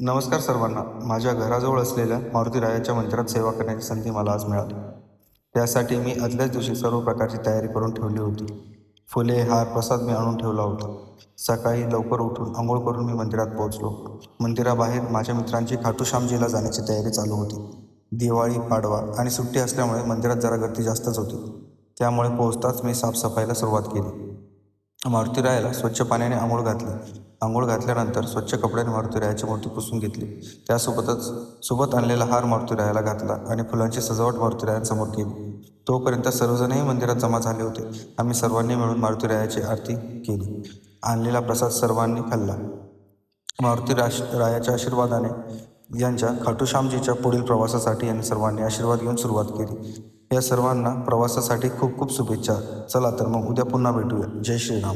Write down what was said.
नमस्कार सर्वांना. माझ्या घराजवळ असलेल्या मारुतीरायाच्या मंदिरात सेवा करण्याची संधी मला आज मिळाली. त्यासाठी मी आदल्याच दिवशी सर्व प्रकारची तयारी करून ठेवली होती. फुले, हार, प्रसाद मी आणून ठेवला होता. सकाळी लवकर उठून अंघोळ करून मी मंदिरात पोहोचलो. मंदिराबाहेर माझ्या मित्रांची खाटू श्यामजीला जाण्याची तयारी चालू होती. दिवाळी, पाडवा आणि सुट्टी असल्यामुळे मंदिरात जरा गर्दी जास्तच होती. त्यामुळे पोहोचताच मी साफसफाईला सुरुवात केली. मारुतीरायाला स्वच्छ पाण्याने आंघोळ घातली. आंघोळ घातल्यानंतर स्वच्छ कपड्याने मारुतीरायाची मूर्ती पुसून घेतली. त्यासोबतच सोबत आणलेला हार मारुतीरायाला घातला आणि फुलांची सजावट मारुतीरायांसमोर केली. तोपर्यंत सर्वजणही मंदिरात जमा झाले होते. आम्ही सर्वांनी मिळून मारुतीरायाची आरती केली. आणलेला प्रसाद सर्वांनी खाल्ला. रायाच्या आशीर्वादाने यांच्या खाटूश्यामजीच्या पुढील प्रवासासाठी यांनी सर्वांनी आशीर्वाद घेऊन सुरुवात केली. या सर्वांना प्रवासासाठी खूप खूप शुभेच्छा. चला तर मग उद्या पुन्हा भेटूया. जय श्रीराम.